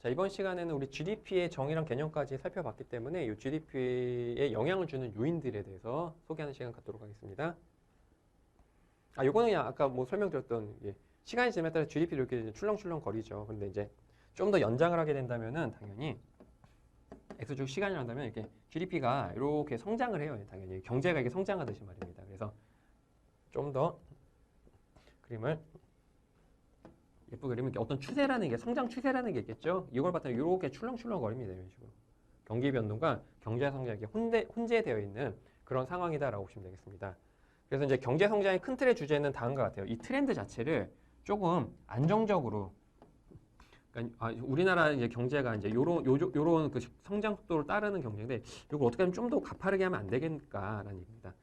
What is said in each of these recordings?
자, 이번 시간에는 우리 GDP의 정의랑 개념까지 살펴봤기 때문에 이 GDP에 영향을 주는 요인들에 대해서 소개하는 시간 갖도록 하겠습니다. 요거는 그냥 아까 뭐 설명드렸던 시간이 지남에 따라 GDP도 이렇게 출렁출렁 거리죠. 근데 이제 좀 더 연장을 하게 된다면은 당연히 X축 시간이 한다면 이렇게 GDP가 이렇게 성장을 해요. 당연히 경제가 이게 성장하듯이 말입니다. 그래서 좀 더 그림을 예쁘게 그리면 어떤 추세라는 게 성장 추세라는 게 있겠죠. 이걸 바탕으로 이렇게 출렁출렁 거립니다. 이런 식으로 경기 변동과 경제 성장이 혼재되어 있는 그런 상황이다라고 보시면 되겠습니다. 그래서 이제 경제 성장의 큰 틀의 주제는 다음과 같아요. 이 트렌드 자체를 조금 안정적으로, 그러니까 우리나라 이제 경제가 이제 요런 그 성장 속도를 따르는 경제인데 이걸 어떻게 하면 좀 더 가파르게 하면 안 되겠는가라는 얘기입니다.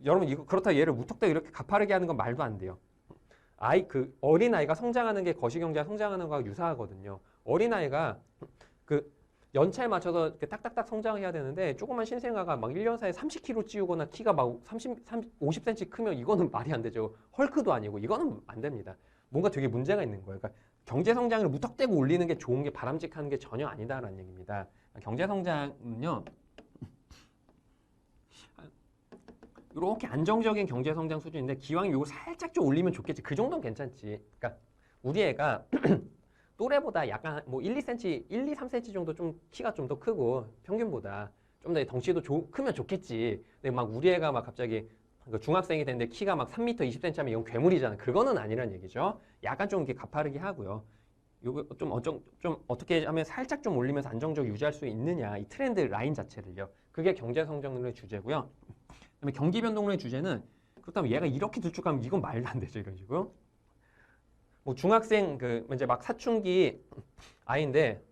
여러분 이거 그렇다 얘를 무턱대고 이렇게 가파르게 하는 건 말도 안 돼요. 어린 아이가 성장하는 게 거시경제가 성장하는 거와 유사하거든요. 어린 아이가 그 연차에 맞춰서 이렇게 딱딱딱 성장해야 되는데 조그만 신생아가 막 1년 사이에 30kg 찌우거나 키가 막 50cm 크면 이거는 말이 안 되죠. 헐크도 아니고 이거는 안 됩니다. 뭔가 되게 문제가 있는 거예요. 그러니까 경제 성장을 무턱대고 올리는 게 좋은 게 바람직한 게 전혀 아니다라는 얘기입니다. 경제 성장은요. 이렇게 안정적인 경제 성장 수준인데 기왕 이거 살짝 좀 올리면 좋겠지. 그 정도는 괜찮지. 그러니까 우리 애가 또래보다 약간 뭐 1, 2cm, 1, 2, 3cm 정도 좀 키가 좀 더 크고 평균보다 좀 더 덩치도 크면 좋겠지. 근데 막 우리 애가 막 갑자기 중학생이 됐는데 키가 막 3m 20cm 하면 이건 괴물이잖아. 그거는 아니란 얘기죠. 약간 좀 이렇게 가파르게 하고요. 요거 좀 어떻게 하면 살짝 좀 올리면서 안정적으로 유지할 수 있느냐. 이 트렌드 라인 자체를요. 그게 경제 성장률의 주제고요. 그다음에 경기 변동률의 주제는 그렇다면 얘가 이렇게 들쭉하면 이건 말도 안 되죠. 이런 식으로. 뭐 중학생 이제 막 사춘기 아이인데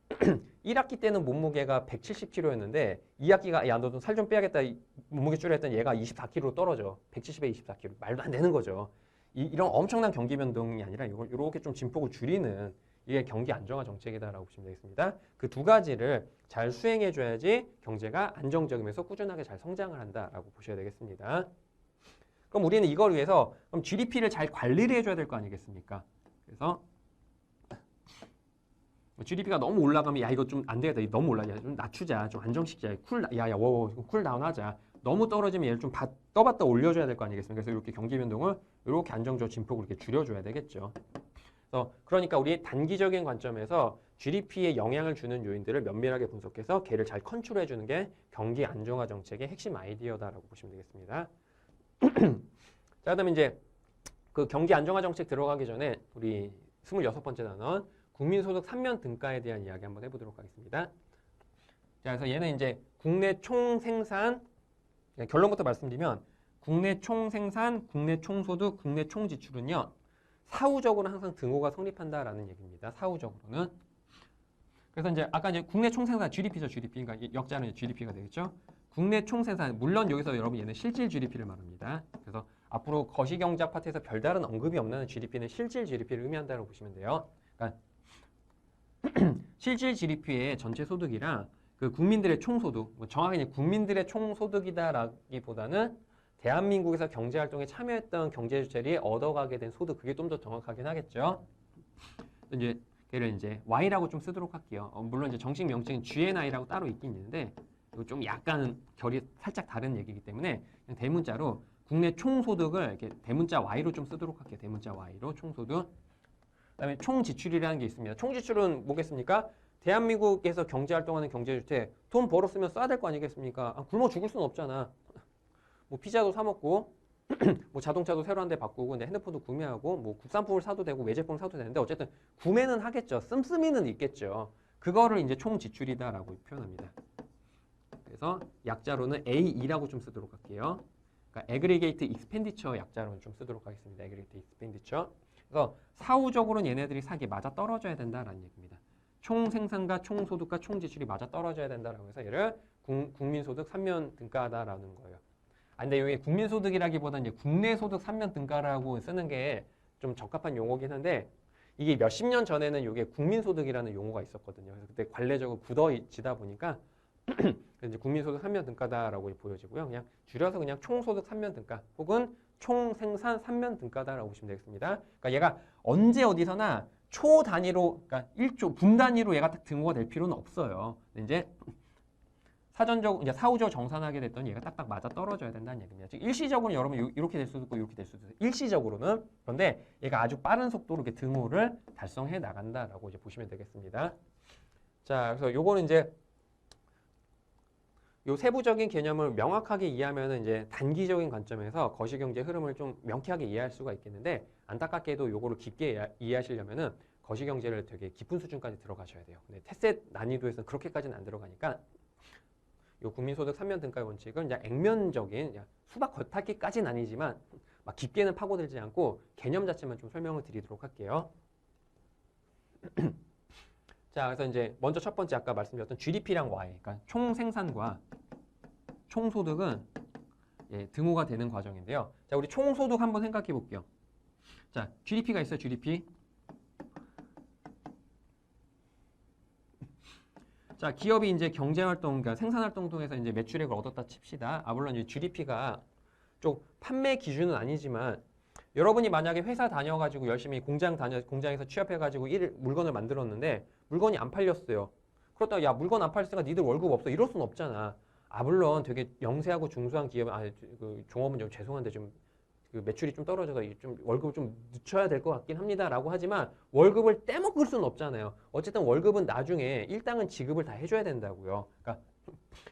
1학기 때는 몸무게가 170kg였는데 2학기가 야 너 살 좀 빼야겠다 몸무게 줄여 했더니 얘가 24kg로 떨어져. 170에 24kg. 말도 안 되는 거죠. 이런 엄청난 경기 변동이 아니라 이렇게 좀 진폭을 줄이는 이게 경기 안정화 정책이다라고 보시면 되겠습니다. 그 두 가지를 잘 수행해 줘야지 경제가 안정적이면서 꾸준하게 잘 성장을 한다라고 보셔야 되겠습니다. 그럼 우리는 이걸 위해서 그럼 GDP를 잘 관리를 해줘야 될 거 아니겠습니까? 그래서 GDP가 너무 올라가면 야 이거 좀 안 되겠다. 너무 올라야 좀 낮추자. 좀 안정시키자. 쿨다운 하자. 너무 떨어지면 얘를 좀 떠봤다 올려줘야 될 거 아니겠습니까? 그래서 이렇게 경기 변동을 이렇게 안정적 진폭으로 이렇게 줄여줘야 되겠죠. 그러니까 우리 단기적인 관점에서 GDP에 영향을 주는 요인들을 면밀하게 분석해서 걔를 잘 컨트롤해 주는 게 경기 안정화 정책의 핵심 아이디어다라고 보시면 되겠습니다. 자, 그다음에 이제 그 경기 안정화 정책 들어가기 전에 우리 26번째 단원 국민소득 3면 등가에 대한 이야기 한번 해보도록 하겠습니다. 자, 그래서 얘는 이제 국내 총생산 결론부터 말씀드리면 국내 총생산, 국내 총소득, 국내 총지출은요. 사후적으로 항상 등호가 성립한다라는 얘기입니다. 사후적으로는. 그래서 이제 아까 이제 국내 총생산 GDP죠, GDP. 그러니까 역자는 이제 GDP가 되겠죠. 국내 총생산 물론 여기서 여러분 얘는 실질 GDP를 말합니다. 그래서 앞으로 거시경제 파트에서 별다른 언급이 없는 GDP는 실질 GDP를 의미한다고 보시면 돼요. 그러니까 실질 GDP의 전체 소득이랑 그 국민들의 총소득, 뭐 정확히 국민들의 총소득이다라기보다는 대한민국에서 경제활동에 참여했던 경제주체들이 얻어가게 된 소득, 그게 좀 더 정확하긴 하겠죠. 이제 걔를 이제 Y라고 좀 쓰도록 할게요. 물론 이제 정식 명칭은 GNI라고 따로 있긴 있는데 이거 좀 약간 결이 살짝 다른 얘기이기 때문에 그냥 대문자로 국내 총소득을 이렇게 대문자 Y로 좀 쓰도록 할게요. 대문자 Y로 총소득. 그다음에 총지출이라는 게 있습니다. 총지출은 뭐겠습니까? 대한민국에서 경제활동하는 경제주체 돈 벌었으면 써야 될 거 아니겠습니까? 굶어 죽을 수는 없잖아. 뭐 피자도 사 먹고 뭐 자동차도 새로 한 대 바꾸고 근데 핸드폰도 구매하고 뭐 국산품을 사도 되고 외제품을 사도 되는데 어쨌든 구매는 하겠죠. 씀씀이는 있겠죠. 그거를 이제 총지출이다라고 표현합니다. 그래서 약자로는 A2라고 좀 쓰도록 할게요. 그러니까 Aggregate Expenditure 약자로는 좀 쓰도록 하겠습니다. Aggregate Expenditure. 그래서 사후적으로는 얘네들이 사기 맞아 떨어져야 된다라는 얘기입니다. 총생산과 총소득과 총지출이 맞아 떨어져야 된다라고 해서 얘를 국민소득 3면 등가다라는 거예요. 근데 여기 국민소득이라기보다는 이제 국내소득 3면 등가라고 쓰는 게 좀 적합한 용어긴 한데 이게 몇십 년 전에는 이게 국민소득이라는 용어가 있었거든요. 그래서 그때 관례적으로 굳어지다 보니까 이제 국민소득 3면 등가다라고 보여지고요. 그냥 줄여서 그냥 총소득 3면 등가 혹은 총생산 3면 등가다라고 보시면 되겠습니다. 그러니까 얘가 언제 어디서나 초 단위로, 그러니까 1조, 분 단위로 얘가 딱 등호가 될 필요는 없어요. 근데 이제 사전적, 이제 사후적으로 정산하게 됐더니 얘가 딱딱 맞아 떨어져야 된다는 얘기입니다. 즉 일시적으로는 여러분 이렇게 될 수도 있고 이렇게 될 수도 있어요. 일시적으로는. 그런데 얘가 아주 빠른 속도로 이렇게 등호를 달성해 나간다라고 이제 보시면 되겠습니다. 자, 그래서 요거는 이제 요 세부적인 개념을 명확하게 이해하면은 이제 단기적인 관점에서 거시경제 흐름을 좀 명쾌하게 이해할 수가 있겠는데 안타깝게도 요거를 깊게 이해하시려면은 거시경제를 되게 깊은 수준까지 들어가셔야 돼요. 근데 테셋 난이도에서는 그렇게까지는 안 들어가니까 요 국민소득 3면 등가의 원칙은 그냥 액면적인 그냥 수박 겉핥기까지는 아니지만 막 깊게는 파고들지 않고 개념 자체만 좀 설명을 드리도록 할게요. 자, 그래서 이제 먼저 첫 번째 아까 말씀드렸던 GDP랑 Y, 그러니까 총 생산과 총 소득은 예, 등호가 되는 과정인데요. 자, 우리 총 소득 한번 생각해 볼게요. 자, GDP가 있어요, GDP. 자, 기업이 이제 경제활동, 그러니까 생산활동 통해서 이제 매출액을 얻었다 칩시다. 아, 물론 이제 GDP가 좀 판매 기준은 아니지만 여러분이 만약에 회사 다녀가지고 열심히 공장에서 취업해가지고 물건을 만들었는데 물건이 안 팔렸어요. 그렇다고 야 물건 안 팔렸으니까 니들 월급 없어 이럴 순 없잖아. 아 물론 되게 영세하고 중소한 기업, 그 종업은 좀 죄송한데 좀 그 매출이 좀 떨어져서 좀 월급을 좀 늦춰야 될 것 같긴 합니다라고 하지만 월급을 떼먹을 수는 없잖아요. 어쨌든 월급은 나중에 일당은 지급을 다 해줘야 된다고요. 그러니까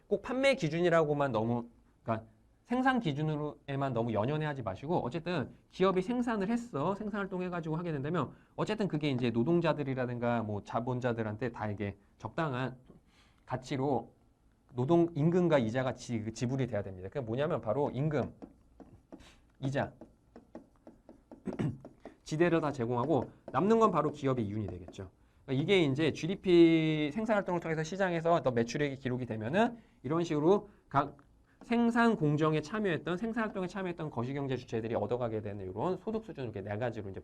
꼭 판매 기준이라고만 너무 그러니까 생산 기준으로에만 너무 연연해하지 마시고 어쨌든 기업이 생산을 했어 생산활동 해가지고 하게 된다면 어쨌든 그게 이제 노동자들이라든가 뭐 자본자들한테 다 이게 적당한 가치로 노동 임금과 이자가 지불이 돼야 됩니다. 그게 뭐냐면 바로 임금, 이자, 지대를 다 제공하고 남는 건 바로 기업의 이윤이 되겠죠. 그러니까 이게 이제 GDP 생산활동을 통해서 시장에서 더 매출액이 기록이 되면은 이런 식으로 각 생산 공정에 참여했던 생산활동에 참여했던 거시경제 주체들이 얻어가게 되는 이런 소득 수준을 이렇게 네 가지로 이제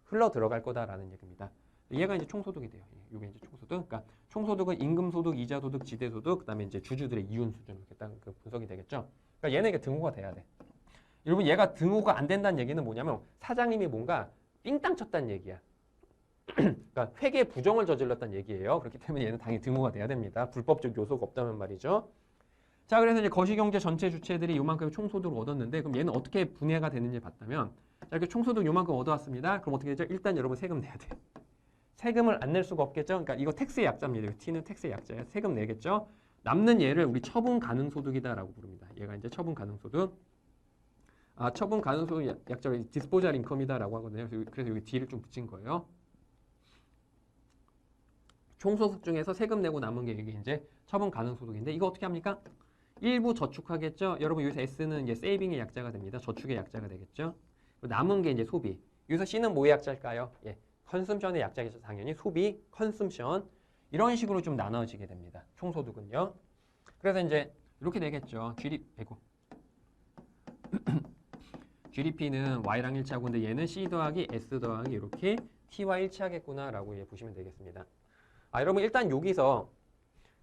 흘러 들어갈 거다라는 얘기입니다. 얘가 이제 총소득이 돼요. 이게 이제 총소득. 그러니까 총소득은 임금소득, 이자소득, 지대소득, 그다음에 이제 주주들의 이윤 수준 이렇게 딱 그 분석이 되겠죠. 그러니까 얘는 이게 등호가 돼야 돼. 여러분 얘가 등호가 안 된다는 얘기는 뭐냐면 사장님이 뭔가 삥땅 쳤다는 얘기야. 그러니까 회계 부정을 저질렀다는 얘기예요. 그렇기 때문에 얘는 당연히 등호가 돼야 됩니다. 불법적 요소가 없다면 말이죠. 자, 그래서 이제 거시경제 전체 주체들이 요만큼의 총소득을 얻었는데 그럼 얘는 어떻게 분해가 되는지 봤다면 자, 이렇게 총소득 요만큼 얻어왔습니다. 그럼 어떻게 되죠? 일단 여러분 세금 내야 돼요. 세금을 안 낼 수가 없겠죠? 그러니까 이거 텍스의 약자입니다. T는 텍스의 약자예요. 세금 내겠죠? 남는 얘를 우리 처분 가능 소득이다라고 부릅니다. 얘가 이제 처분 가능 소득. 아, 처분 가능 소득 약자로 디스포잘 인컴이다라고 하거든요. 그래서 여기 D를 좀 붙인 거예요. 총소득 중에서 세금 내고 남은 게 이게 이제 처분 가능 소득인데 이거 어떻게 합니까? 일부 저축하겠죠. 여러분 여기서 S는 이제 세이빙의 약자가 됩니다. 저축의 약자가 되겠죠. 남은 게 이제 소비. 여기서 C는 뭐의 약자일까요? 예, 컨섬션의 약자겠죠. 당연히 소비, 컨섬션 이런 식으로 좀 나눠지게 됩니다. 총소득은요. 그래서 이제 이렇게 되겠죠. GDP는 Y랑 일치하고 근데 얘는 C 더하기 S 더하기 이렇게 T와 일치하겠구나라고 보시면 되겠습니다. 아, 여러분 일단 여기서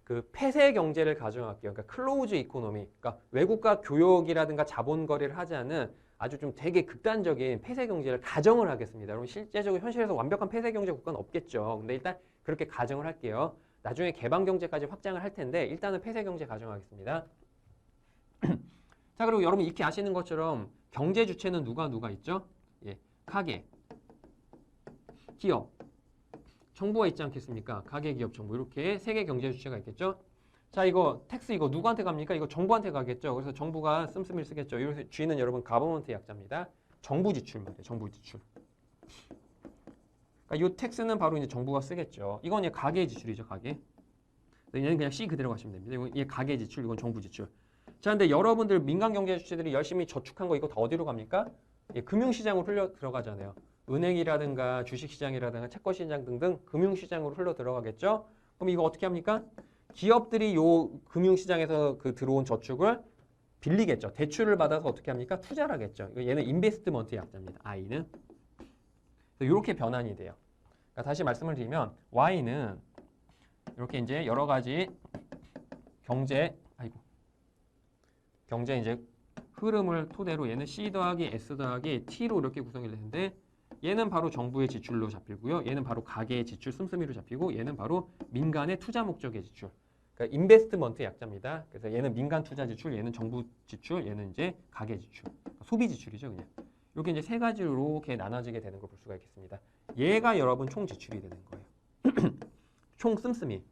그 폐쇄 경제를 가정할게요. 그러니까 클로우즈 이코노미, 그러니까 외국과 교역이라든가 자본 거래를 하지 않은 아주 좀 되게 극단적인 폐쇄 경제를 가정을 하겠습니다. 여러분 실제적으로 현실에서 완벽한 폐쇄 경제 국가는 없겠죠. 근데 일단 그렇게 가정을 할게요. 나중에 개방 경제까지 확장을 할 텐데 일단은 폐쇄 경제 가정하겠습니다. 자, 그리고 여러분 익히 아시는 것처럼 경제 주체는 누가 있죠? 예, 가계, 기업, 정부가 있지 않겠습니까? 가계, 기업, 정부 이렇게 세 개 경제 주체가 있겠죠. 자, 이거 텍스 이거 누구한테 갑니까? 이거 정부한테 가겠죠. 그래서 정부가 씀씀이를 쓰겠죠. 이래서 G는 여러분 가버먼트 약자입니다. 정부 지출 말이에요. 정부 지출. 그러니까 이 텍스는 바로 이제 정부가 쓰겠죠. 이건 이제 가계 지출이죠. 가계. 얘는 그냥 C 그대로 가시면 됩니다. 이건 얘 가계 지출, 이건 정부 지출. 자, 근데 여러분들 민간 경제 주체들이 열심히 저축한 거 이거 다 어디로 갑니까? 예, 금융시장으로 흘러 들어가잖아요. 은행이라든가 주식시장이라든가 채권시장 등등 금융시장으로 흘러 들어가겠죠. 그럼 이거 어떻게 합니까? 기업들이 요 금융시장에서 그 들어온 저축을 빌리겠죠. 대출을 받아서 어떻게 합니까? 투자를 하겠죠. 얘는 인베스트먼트 약자입니다. I는. 이렇게 변환이 돼요. 그러니까 다시 말씀을 드리면 Y는 이렇게 이제 여러 가지 경제 이제 흐름을 토대로 얘는 C 더하기 S 더하기 T로 이렇게 구성이 되는데 얘는 바로 정부의 지출로 잡히고요. 얘는 바로 가계의 지출 씀씀이로 잡히고 얘는 바로 민간의 투자 목적의 지출. 그러니까 인베스트먼트 약자입니다. 그래서 얘는 민간 투자 지출, 얘는 정부 지출, 얘는 이제 가계 지출. 그러니까 소비 지출이죠, 그냥. 이렇게 이제 세 가지로 이렇게 나눠지게 되는 걸 볼 수가 있겠습니다. 얘가 여러분 총 지출이 되는 거예요. 총 씀씀이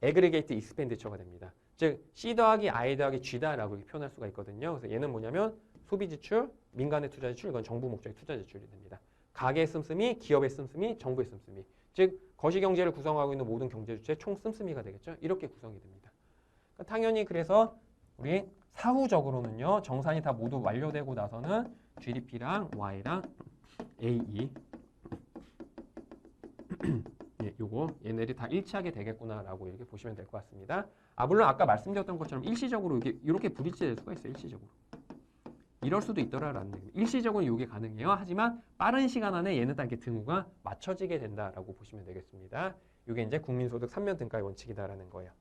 에그리게이트 익스펜디처가 됩니다. 즉 C 더하기 I 더하기 G다라고 이렇게 표현할 수가 있거든요. 그래서 얘는 뭐냐면 소비 지출, 민간의 투자 지출, 이건 정부 목적의 투자 지출이 됩니다. 가계의 씀씀이, 기업의 씀씀이, 정부의 씀씀이. 즉 거시경제를 구성하고 있는 모든 경제 주체의 총 씀씀이가 되겠죠. 이렇게 구성이 됩니다. 그러니까 당연히 그래서 우리 사후적으로는요. 정산이 다 모두 완료되고 나서는 GDP랑 Y랑 AE 예, 요거 얘네들이 다 일치하게 되겠구나라고 이렇게 보시면 될 것 같습니다. 아 물론 아까 말씀드렸던 것처럼 일시적으로 이렇게 부딪힐 수가 있어요. 일시적으로. 이럴 수도 있더라라는 얘기. 일시적으로 이게 가능해요. 하지만 빠른 시간 안에 얘는 딱 이렇게 등호가 맞춰지게 된다라고 보시면 되겠습니다. 이게 이제 국민소득 3면 등가의 원칙이다라는 거예요.